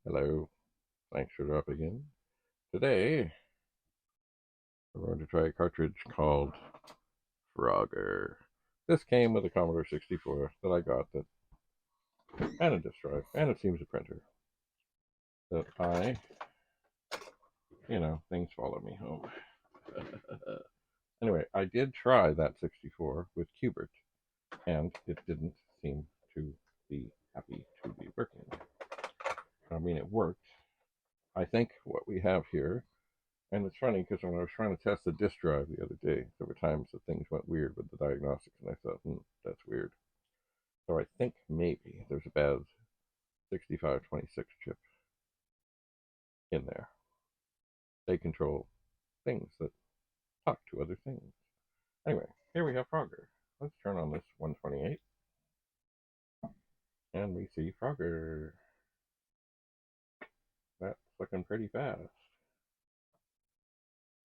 Hello, thanks for dropping in. Today, we're going to try a cartridge called Frogger. This came with a Commodore 64 that I got, and a disk drive, and it seems a printer. That things follow me home. Anyway, I did try that 64 with Q-BERT, and it didn't seem to be happy to be working. I mean, it worked. I think what we have here. And it's funny because when I was trying to test the disk drive the other day, there were times that things went weird with the diagnostics, and I thought, that's weird. So I think maybe there's a bad 6526 chip in there. They control things that talk to other things. Anyway, here we have Frogger. Let's turn on this 128, and we see Frogger. That's looking pretty fast.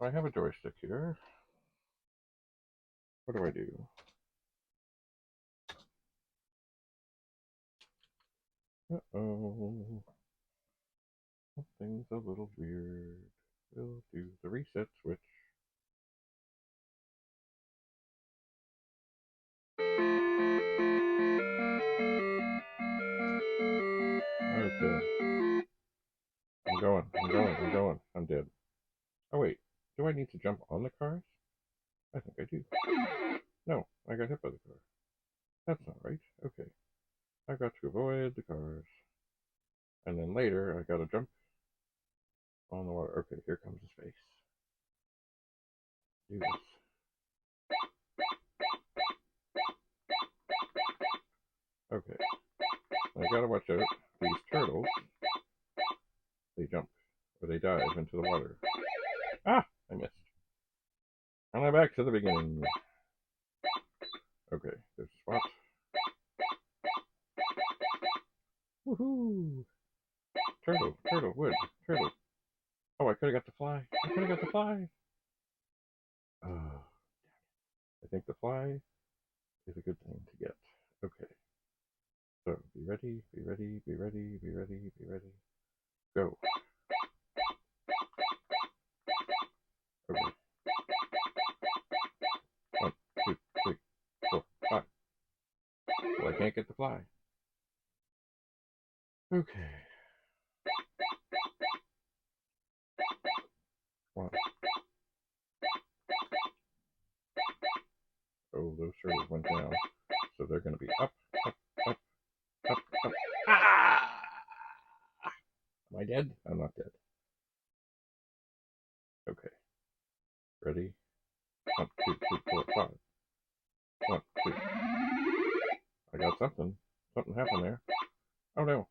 I have a joystick here. What do I do? Uh-oh. Something's a little weird. We'll do the reset switch. Okay. I'm going. I'm dead. Oh wait, do I need to jump on the cars? I think I do. No, I got hit by the car. That's not right. Okay. I've got to avoid the cars. And then later, I gotta jump on the water. Okay, here comes his face. Do this. Okay. I gotta watch out. These turtles, they jump, or they dive into the water. Ah! I missed. And I'm back to the beginning. Okay, there's a spot. Woohoo! Turtle, wood, turtle. Oh, I could have got the fly. Oh, I think the fly is a good thing to get. Okay. So, be ready. Go. Okay. 1, 2, 3, 4, 5. Well, I can't get the fly. Okay. 1. Oh, those turtles went down. So they're going to be up. Ah! Am I dead? I'm not dead. Okay. Ready? 1, 2, 3, 4, 5. 1, 2. I got something. Something happened there. Oh no.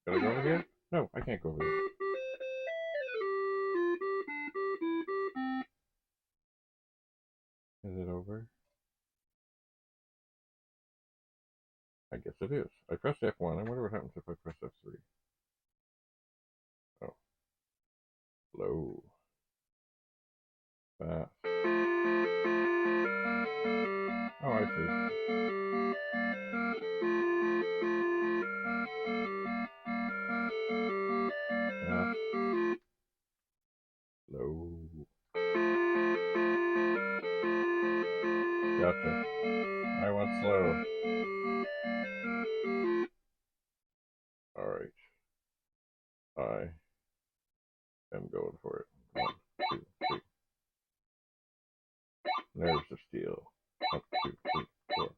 Gotta go over here? No, I can't go over there. Is it over? I guess it is. I pressed F1. I wonder what happens if I press F3. Oh. Slow. Fast. Oh, I see. Fast. Slow. Gotcha. I want slow. Alright. I am going for it. 1, 2, 3. There's the steel. 1, 2, 3, 4.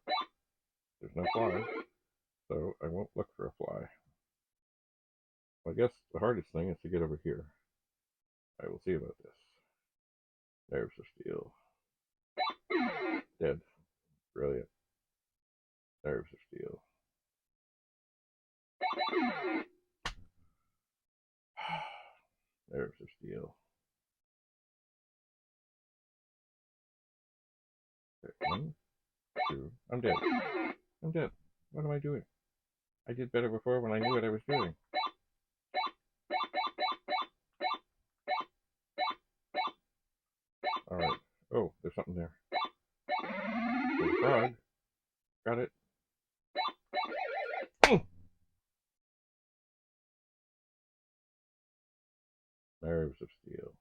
There's no fly, so I won't look for a fly. I guess the hardest thing is to get over here. I will see about this. There's the steel. Dead. Brilliant. There's the steel. There's the steel. Okay, 1, 2. I'm dead. I'm dead. What am I doing? I did better before when I knew what I was doing. Alright. Oh, there's something there. There's a frog. Got it. Nerves of steel.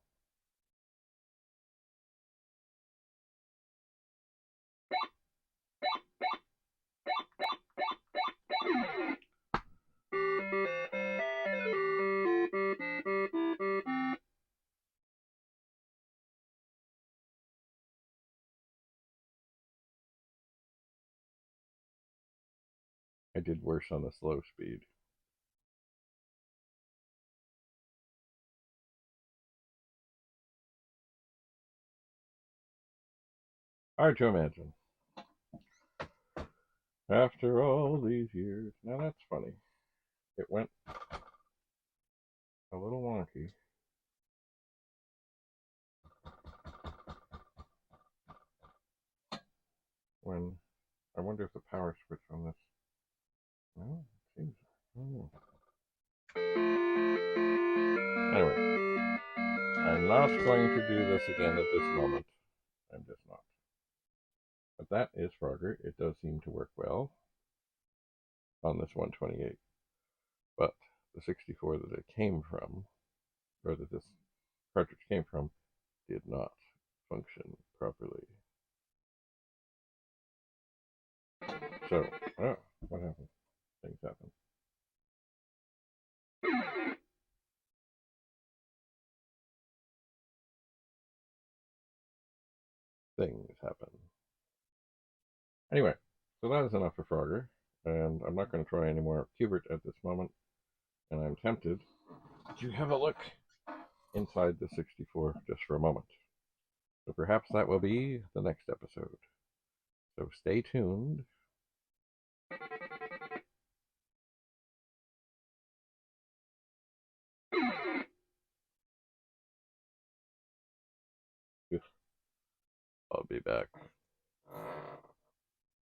I did worse on the slow speed. Hard to imagine. After all these years. Now that's funny. It went a little wonky. When I wonder if the power switch on this. Well, it seems. Oh. Anyway, I'm not going to do this again at this moment. I'm just not. But that is Frogger. It does seem to work well on this 128. But the 64 that it came from, or that this cartridge came from, did not function properly. So, what happened? Things happen. Things happen. Anyway, so that is enough for Frogger, and I'm not going to try any more Q-BERT at this moment, and I'm tempted to have a look inside the 64 just for a moment. So perhaps that will be the next episode. So stay tuned. I'll be back.